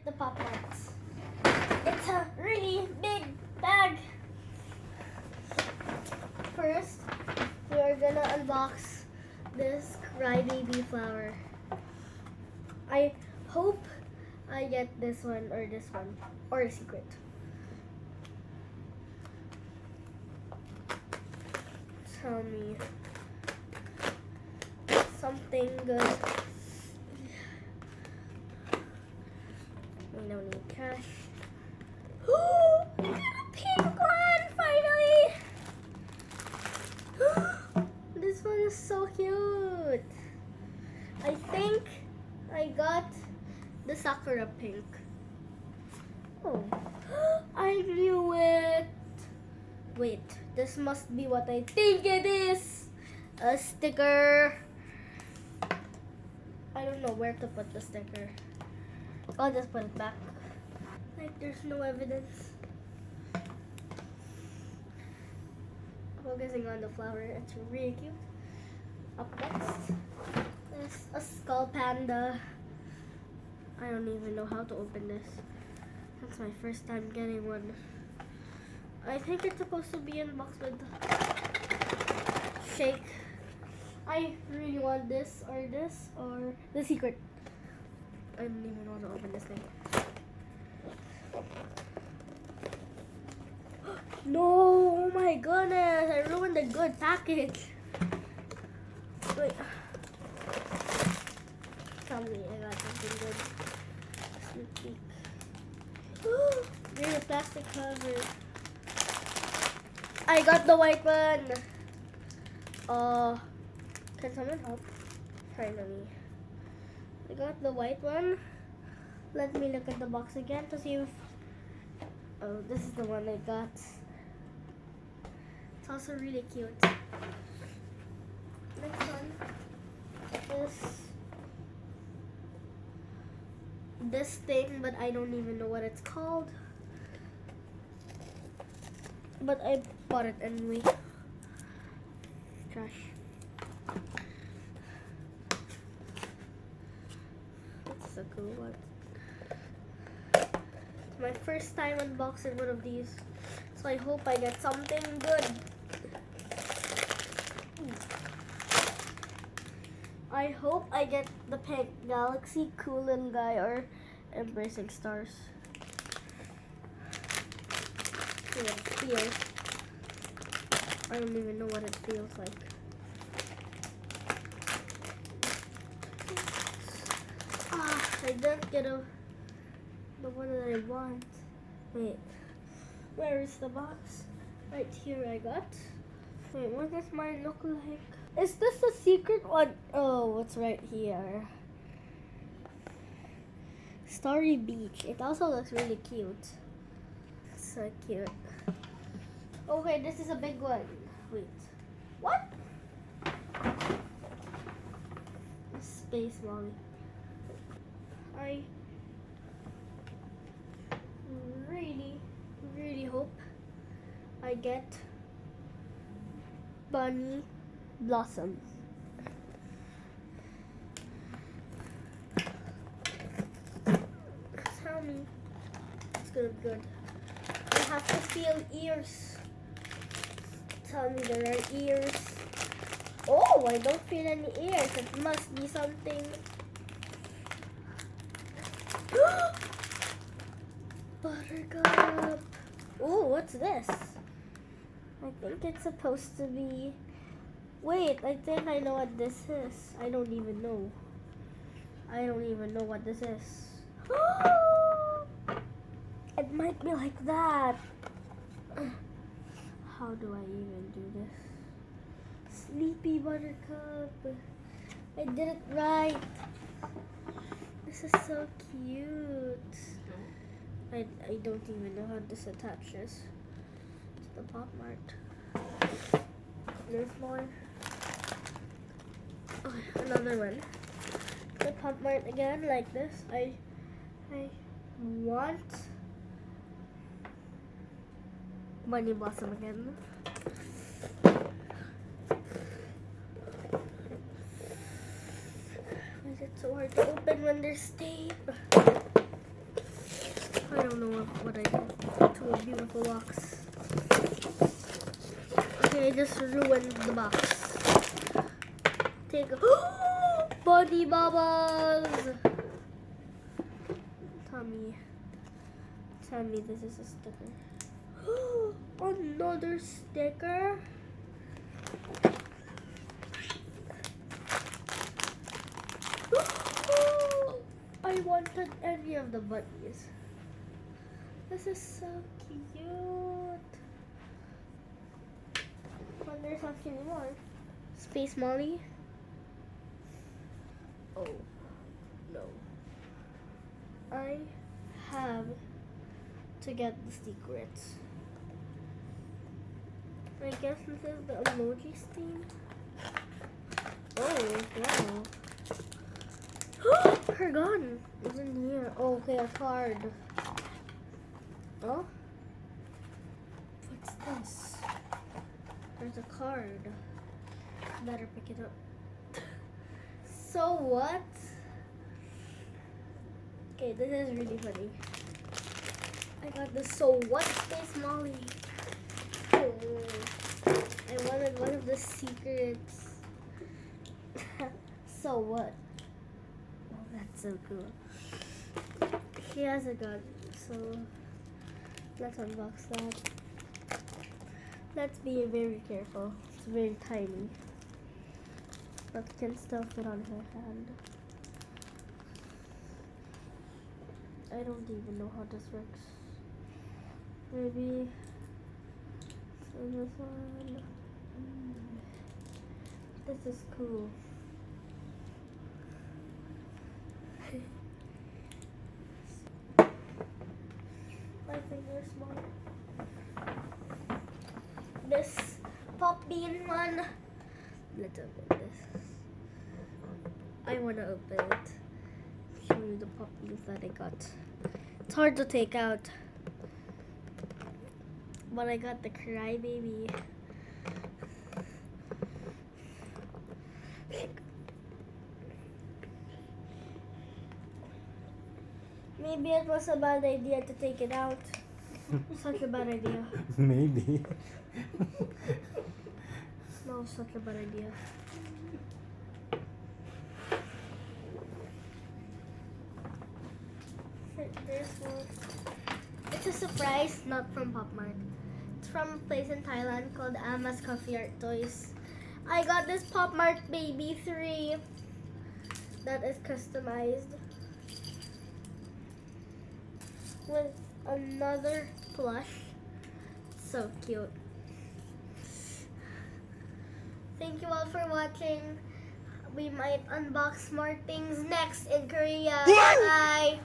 the POP MART. It's a really big bag. First, we are gonna unbox this crybaby flower. I hope I get this one, or a secret. Tell me something good. We don't need cash. Oh, I got a pink one finally. This one is so cute. I think I got the Sakura pink. Oh, I knew it. Wait, this must be what I think it is. A sticker. I don't know where to put the sticker. I'll just put it back. Like there's no evidence. Focusing on the flower, it's really cute. Up next, there's a skull panda. I don't even know how to open this. That's my first time getting one. I think it's supposed to be unboxed with shake. I really want this or the secret. I don't even want to open this thing. No, oh my goodness, I ruined the good package. Wait. Tell me I got something good. Sneak peek. There's a plastic cover. I got the white one. Can someone help? Finally. I got the white one. Let me look at the box again to see if... Oh, this is the one I got. It's also really cute. Next one is this thing, but I don't even know what it's called. But I bought it anyway. Trash. That's a cool one. It's my first time unboxing one of these, so I hope I get something good. I hope I get the pink galaxy, cool little guy, or embracing stars. See what it feels. I don't even know what it feels like. I didn't get the one that I want. Wait, where is the box? Right here I got. Wait, what does mine look like? Is this the secret one? Oh, it's right here. Starry Beach. It also looks really cute. So cute. Okay, this is a big one. Wait. What? Space Mommy. I really hope I get bunny blossoms. Tell me it's gonna be good. I have to feel ears. Tell me there are ears. Oh, I don't feel any ears. It must be something. Buttercup. Oh, what's this? I think it's supposed to be... Wait, I think I know what this is. I don't even know. I don't even know what this is. It might be like that. How do I even do this? Sleepy Buttercup. I did it right. This is so cute. I don't even know how this attaches to the POP MART. There's more. Oh, another one. The POP MART again, like this. I want Bunny Blossom again. Why is it so hard to open when there's tape? don't know what I did to a beautiful box. Okay, I just ruined the box. Take a Bunny Bubbles! Tell me this is a sticker. Another sticker? I wanted any of the bunnies. This is so cute. But there's actually more. Space Molly. Oh no. I have to get the secrets. I guess this is the emoji theme. Oh wow. Her gun is in here. Oh, okay, a card. Oh? What's this? There's a card. Better pick it up. So what? Okay, this is really funny. I got the So What Space Molly. Oh, I wanted one of the secrets. So what? Oh, that's so cool. He has a gun, so let's unbox that. Let's be very careful. It's very tiny, but can still fit on her hand. I don't even know how this works. Maybe this one. This is cool. My finger's small. This pop bean one. Let's open this. I want to open it. Show you the pop beans that I got. It's hard to take out. But I got the crybaby. Maybe it was a bad idea to take it out. Such a bad idea. Maybe. No, such a bad idea. There's one. It's a surprise, not from Pop Mart. It's from a place in Thailand called Ama's Coffee Art Toys. I got this Pop Mart Baby 3 that is customized with another plush. So cute. Thank you all for watching. We might unbox more things next in Korea. Bye!